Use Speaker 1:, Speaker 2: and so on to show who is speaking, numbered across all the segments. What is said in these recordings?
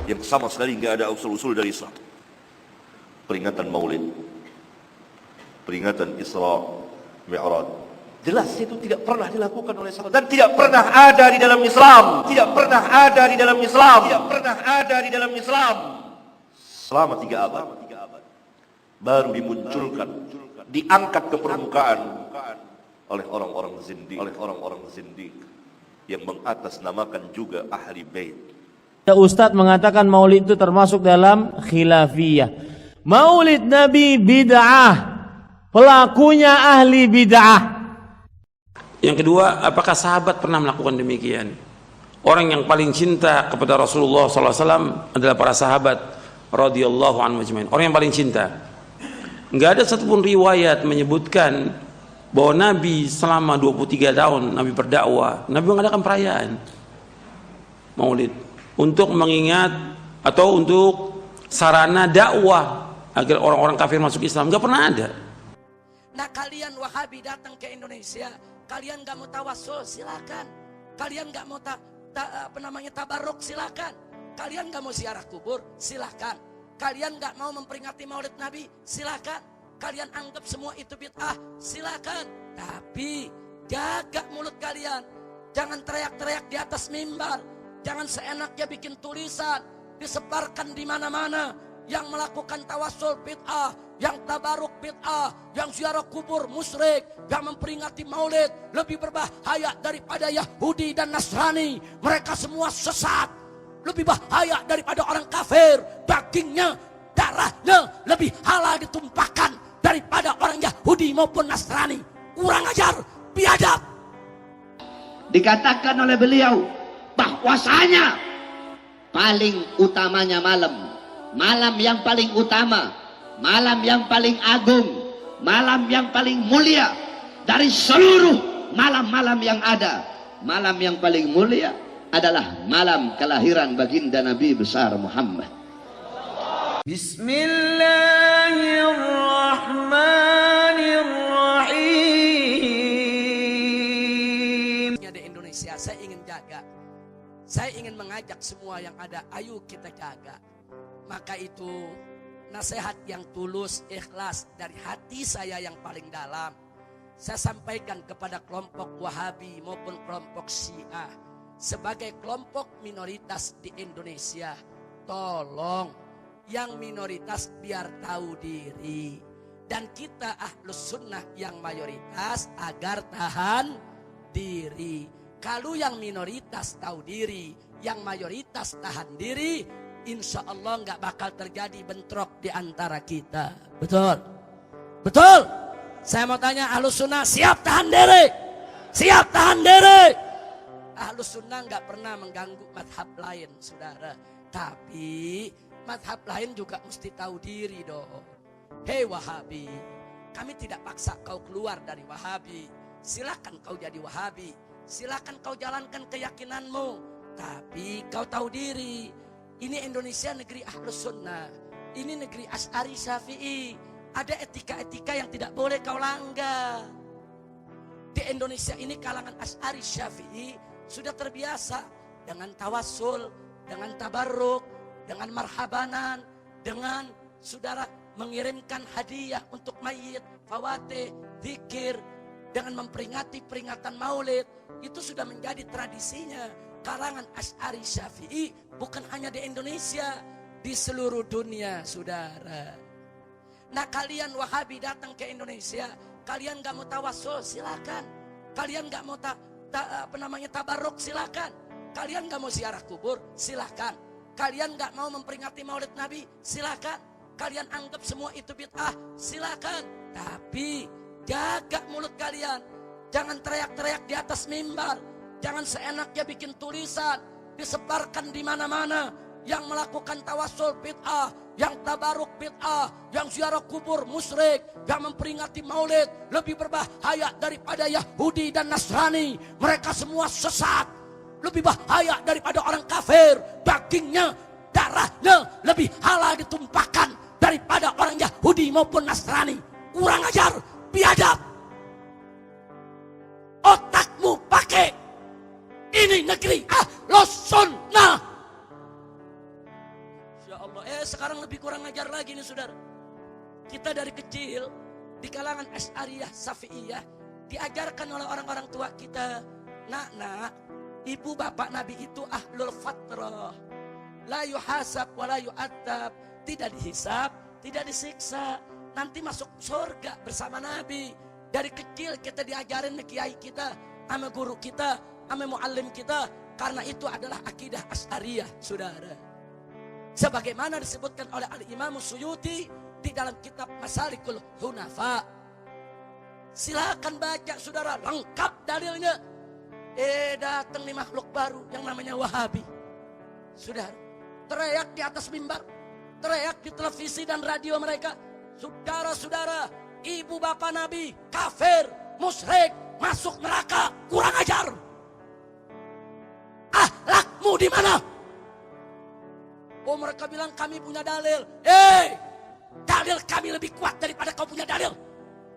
Speaker 1: yang sama sekali nggak ada usul-usul dari Islam. Peringatan Maulid, peringatan Isra Mi'raj, jelas itu tidak pernah dilakukan oleh sahabat dan tidak pernah ada di dalam Islam, tidak pernah ada di dalam Islam, tidak pernah ada di dalam Islam selama 3 abad. Baru dimunculkan, diangkat ke permukaan oleh orang-orang zindiq, yang mengatasnamakan juga ahli bait.
Speaker 2: Ustadz mengatakan maulid itu termasuk dalam khilafiyah. Maulid Nabi bid'ah, pelakunya ahli bid'ah.
Speaker 3: Yang kedua, apakah sahabat pernah melakukan demikian? Orang yang paling cinta kepada Rasulullah SAW adalah para sahabat radhiyallahu anhum ajmain. Orang yang paling cinta. Enggak ada satupun riwayat menyebutkan bahwa Nabi selama 23 tahun Nabi berdakwah, Nabi mengadakan perayaan Maulid untuk mengingat atau untuk sarana dakwah agar orang-orang kafir masuk Islam. Enggak pernah ada.
Speaker 4: Nah, kalian Wahabi datang ke Indonesia, kalian nggak mau tawassul, silakan. Kalian nggak mau tabarruk, silakan. Kalian nggak mau ziarah kubur, silakan. Kalian nggak mau memperingati Maulid Nabi, silakan. Kalian anggap semua itu bid'ah, silakan. Tapi jaga mulut kalian. Jangan teriak-teriak di atas mimbar. Jangan seenaknya bikin tulisan, disebarkan di mana-mana. Yang melakukan tawassul bid'ah, yang tabaruk bid'ah, yang ziarah kubur musyrik, yang memperingati Maulid lebih berbahaya daripada Yahudi dan Nasrani. Mereka semua sesat. Lebih bahaya daripada orang kafir. Dagingnya, darahnya lebih halal ditumpahkan daripada orang Yahudi maupun Nasrani. Kurang ajar, biadab.
Speaker 5: Dikatakan oleh beliau bahwasanya paling utamanya malam yang paling utama, malam yang paling agung, malam yang paling mulia dari seluruh malam-malam yang ada. Malam yang paling mulia adalah malam kelahiran baginda Nabi besar Muhammad.
Speaker 4: Bismillahirrahmanirrahim. Di Indonesia saya ingin jaga. Saya ingin mengajak semua yang ada, ayo kita jaga. Maka itu nasihat yang tulus, ikhlas dari hati saya yang paling dalam. Saya sampaikan kepada kelompok Wahabi maupun kelompok Syiah. Sebagai kelompok minoritas di Indonesia, tolong yang minoritas biar tahu diri. Dan kita Ahlus Sunnah yang mayoritas agar tahan diri. Kalau yang minoritas tahu diri, yang mayoritas tahan diri, insya Allah nggak bakal terjadi bentrok di antara kita. Betul? Betul? Saya mau tanya, Ahlus Sunnah siap tahan diri? Siap tahan diri? Ahlus Sunnah nggak pernah mengganggu madhab lain, saudara. Tapi madhab lain juga mesti tahu diri dong. Hei Wahabi, kami tidak paksa kau keluar dari Wahabi. Silakan kau jadi Wahabi. Silakan kau jalankan keyakinanmu. Tapi kau tahu diri. Ini Indonesia negeri Ahlus Sunnah. Ini negeri Asy'ari Syafi'i. Ada etika-etika yang tidak boleh kau langgar. Di Indonesia ini kalangan Asy'ari Syafi'i sudah terbiasa dengan tawassul, dengan tabarruk, dengan marhabanan, dengan saudara mengirimkan hadiah untuk mayit, fawatih, zikir, dengan memperingati peringatan Maulid. Itu sudah menjadi tradisinya kalangan Asy'ari Syafi'i, bukan hanya di Indonesia, di seluruh dunia, saudara. Nah, kalian Wahabi datang ke Indonesia, kalian gak mau tawassul, silakan. Kalian gak mau tabarruk, silakan. Kalian gak mau ziarah kubur, silakan. Kalian gak mau memperingati Maulid Nabi, silakan. Kalian anggap semua itu bid'ah, silakan. Tapi jaga mulut kalian. Jangan teriak-teriak di atas mimbar. Jangan seenaknya bikin tulisan, disebarkan di mana-mana. Yang melakukan tawassul bid'ah, yang tabaruk bid'ah, yang ziarah kubur musyrik, yang memperingati Maulid lebih berbahaya daripada Yahudi dan Nasrani. Mereka semua sesat. Lebih bahaya daripada orang kafir. Dagingnya, darahnya lebih halal ditumpahkan daripada orang Yahudi maupun Nasrani. Kurang ajar, biadab. Otakmu pakai. Ini negeri Ahlus Sunnah. Allah. Sekarang lebih kurang ajar lagi nih saudara. Kita dari kecil di kalangan Asy'ariyah, Syafi'iyah diajarkan oleh orang-orang tua kita, nak, ibu bapak Nabi itu ahlul fatrah, la yuhasab wa la yu'adzab, tidak dihisab, tidak disiksa, nanti masuk surga bersama Nabi. Dari kecil kita diajarin sama kiai kita, sama guru kita, sama muallim kita, karena itu adalah akidah Asy'ariyah, saudara. Sebagaimana disebutkan oleh Al-Imam Suyuti di dalam kitab Masalikul Hunafa. Silakan baca saudara, lengkap dalilnya. Datang nih makhluk baru yang namanya Wahabi. Saudara, teriak di atas mimbar, teriak di televisi dan radio mereka, saudara-saudara, ibu bapak Nabi kafir, musyrik, masuk neraka, kurang ajar. Akhlakmu di mana? Oh, mereka bilang kami punya dalil. Dalil kami lebih kuat daripada kau punya dalil.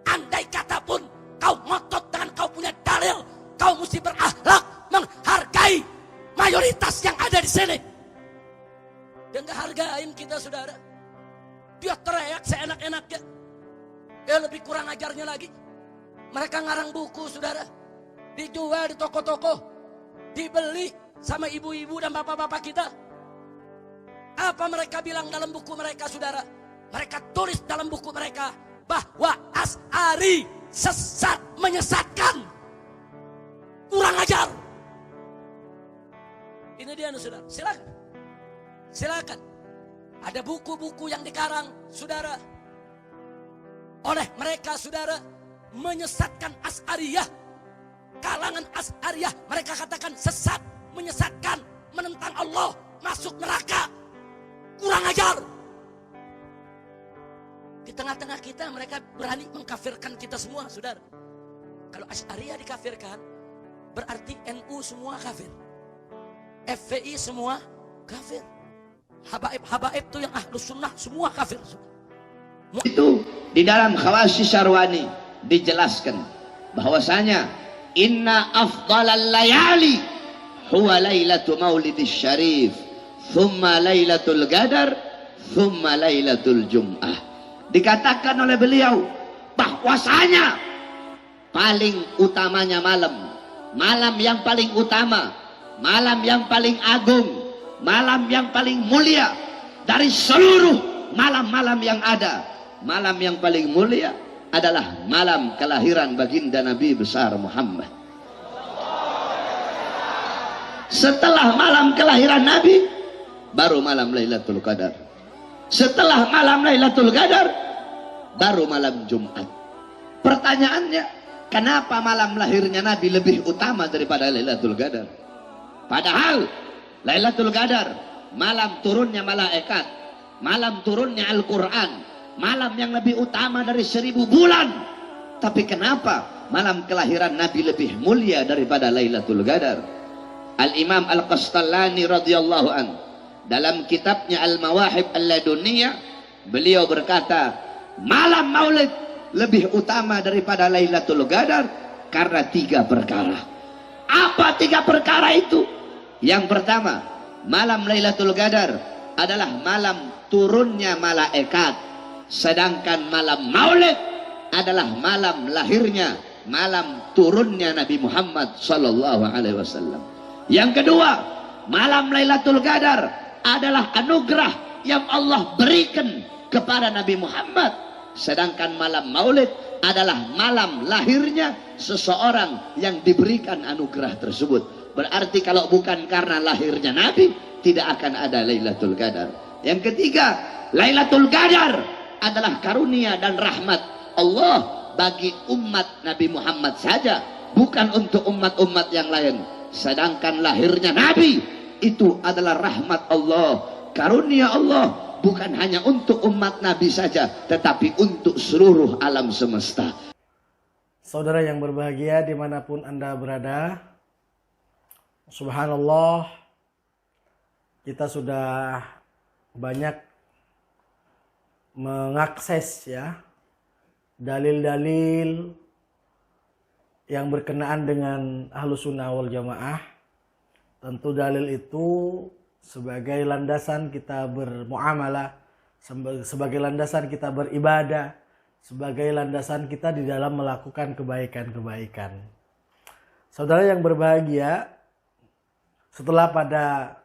Speaker 4: Andai kata pun kau ngotot dengan kau punya dalil, kau mesti berakhlak, menghargai mayoritas yang ada di sini. Dia nggak hargain kita, saudara. Dia teriak seenak-enaknya. Lebih kurang ajarnya lagi. Mereka ngarang buku, saudara, dijual di toko-toko, dibeli sama ibu-ibu dan bapak-bapak kita. Apa mereka bilang dalam buku mereka, saudara? Mereka tulis dalam buku mereka bahwa Asy'ari sesat, menyesatkan, kurang ajar. Ini dia, saudara. Silakan. Ada buku-buku yang dikarang, saudara, oleh mereka, saudara, menyesatkan Asy'ariyah. Kalangan Asy'ariyah mereka katakan sesat, menyesatkan, menentang Allah, masuk neraka, kurang ajar. Di tengah-tengah kita mereka berani mengkafirkan kita semua, saudara. Kalau Asy'ariyah dikafirkan, berarti NU semua kafir, FPI semua kafir, Habaib itu yang ahlus sunnah semua kafir.
Speaker 5: Itu di dalam Khawasis Syarwani dijelaskan bahwasanya inna afdalal layali huwa lailatu maulidis syarif, thumma lailatul qadar, thumma lailatul jum'ah. Dikatakan oleh beliau bahwasanya paling utamanya malam yang paling utama, malam yang paling agung, malam yang paling mulia dari seluruh malam-malam yang ada. Malam yang paling mulia adalah malam kelahiran baginda Nabi besar Muhammad. Setelah malam kelahiran Nabi, baru malam Lailatul Qadar. Setelah malam Lailatul Qadar, baru malam Jumat. Pertanyaannya, kenapa malam lahirnya Nabi lebih utama daripada Lailatul Qadar? Padahal Lailatul Qadar, malam turunnya malaikat, malam turunnya Al-Quran, malam yang lebih utama dari 1000 bulan. Tapi kenapa malam kelahiran Nabi lebih mulia daripada Lailatul Qadar? Al-Imam Al-Qastallani radhiyallahu an dalam kitabnya Al-Mawahib Al-Laduniyah, beliau berkata, malam Maulid lebih utama daripada Lailatul Qadar karena 3 perkara. Apa 3 perkara itu? Yang pertama, malam Lailatul Qadar adalah malam turunnya malaikat, sedangkan malam Maulid adalah malam lahirnya, malam turunnya Nabi Muhammad sallallahu alaihi wasallam. Yang kedua, malam Lailatul Qadar adalah anugerah yang Allah berikan kepada Nabi Muhammad, sedangkan malam Maulid adalah malam lahirnya seseorang yang diberikan anugerah tersebut. Berarti kalau bukan karena lahirnya Nabi, tidak akan ada Lailatul Qadar. Yang ketiga, Lailatul Qadar adalah karunia dan rahmat Allah bagi umat Nabi Muhammad saja, bukan untuk umat-umat yang lain. Sedangkan lahirnya Nabi itu adalah rahmat Allah, karunia Allah, bukan hanya untuk umat Nabi saja, tetapi untuk seluruh alam semesta.
Speaker 6: Saudara yang berbahagia dimanapun Anda berada, subhanallah, kita sudah banyak mengakses ya dalil-dalil yang berkenaan dengan Ahlus Sunnah wal Jamaah. Tentu dalil itu sebagai landasan kita bermuamalah, sebagai landasan kita beribadah, sebagai landasan kita di dalam melakukan kebaikan-kebaikan. Saudara yang berbahagia, setelah pada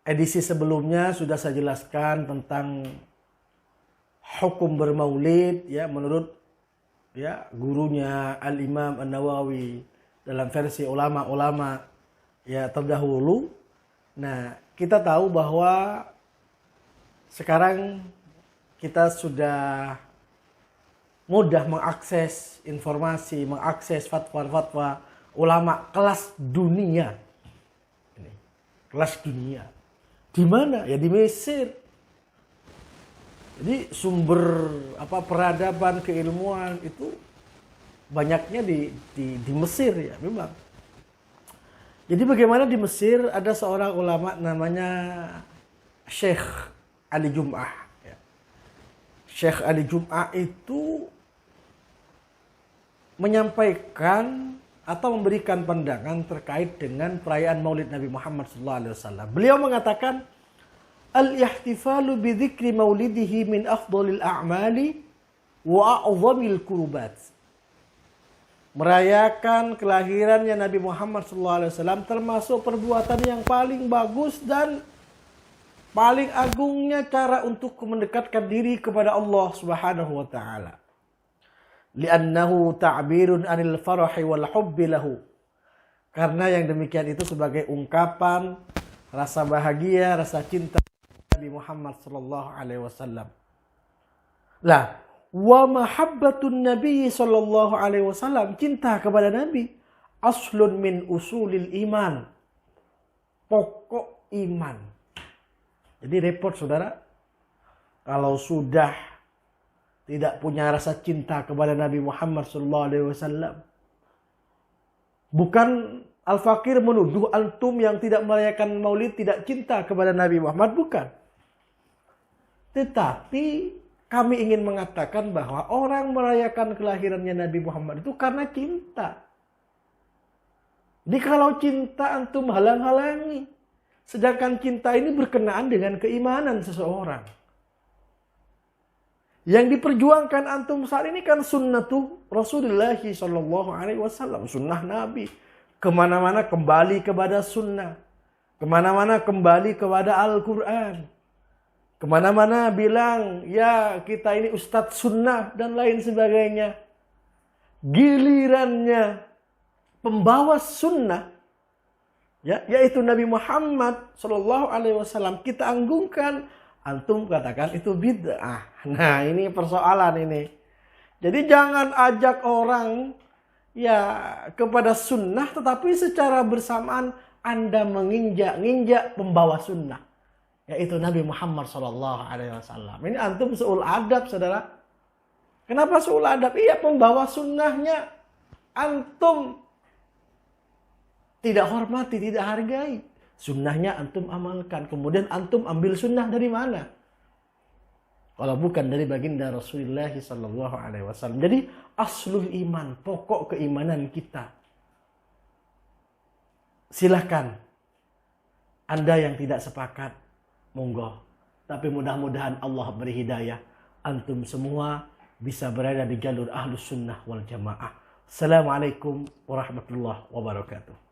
Speaker 6: edisi sebelumnya sudah saya jelaskan tentang hukum bermaulid ya menurut ya gurunya Al-Imam An-Nawawi dalam versi ulama-ulama ya terdahulu. Nah, kita tahu bahwa sekarang kita sudah mudah mengakses informasi, mengakses fatwa-fatwa ulama kelas dunia. Ini, kelas dunia. Di mana? Ya di Mesir. Jadi sumber peradaban, keilmuan itu banyaknya di Mesir ya memang. Jadi bagaimana di Mesir ada seorang ulama namanya Syekh Ali Jum'ah. Syekh Ali Jum'ah itu menyampaikan atau memberikan pandangan terkait dengan perayaan Maulid Nabi Muhammad SAW. Beliau mengatakan, al-ihtifalu bi dzikri maulidihi min afdhalil a'mali wa a'zamil qurubat. Merayakan kelahirannya Nabi Muhammad SAW termasuk perbuatan yang paling bagus dan paling agungnya cara untuk mendekatkan diri kepada Allah Subhanahu wa taala. Li'annahu ta'birun 'anil farahi wal hubbi lahu. Karena yang demikian itu sebagai ungkapan rasa bahagia, rasa cinta Nabi Muhammad sallallahu alaihi wasallam. Lah, wa mahabbatun Nabi sallallahu alaihi wasallam, cinta kepada Nabi, aslun min usulil iman. Pokok iman. Jadi repot saudara, kalau sudah tidak punya rasa cinta kepada Nabi Muhammad SAW. Bukan Al-Fakir menuduh antum yang tidak merayakan maulid tidak cinta kepada Nabi Muhammad, bukan. Tetapi kami ingin mengatakan bahwa orang merayakan kelahirannya Nabi Muhammad itu karena cinta. Jadi kalau cinta antum halang-halangi. Sedangkan cinta ini berkenaan dengan keimanan seseorang. Yang diperjuangkan antum saat ini kan sunnatu Rasulullah sallallahu alaihi wasallam, sunnah Nabi. Kemana-mana kembali kepada sunnah. Kemana-mana kembali kepada Al-Quran. Kemana-mana bilang, ya kita ini ustadz sunnah dan lain sebagainya. Gilirannya pembawa sunnah, ya, yaitu Nabi Muhammad sallallahu alaihi wasallam kita anggungkan, antum katakan itu bid'ah. Nah, ini persoalan ini. Jadi jangan ajak orang ya kepada sunnah tetapi secara bersamaan Anda menginjak-injak pembawa sunnah, yaitu Nabi Muhammad sallallahu alaihi wasallam. Ini antum seul adab, saudara. Kenapa seul adab? Iya, pembawa sunnahnya antum tidak hormati, tidak hargai. Sunnahnya antum amalkan. Kemudian antum ambil sunnah dari mana? Kalau bukan dari baginda Rasulullah sallallahu alaihi wasallam. Jadi aslul iman, pokok keimanan kita. Silakan. Anda yang tidak sepakat, monggo. Tapi mudah-mudahan Allah beri hidayah. Antum semua bisa berada di jalur ahlus sunnah wal jamaah. Assalamualaikum warahmatullahi wabarakatuh.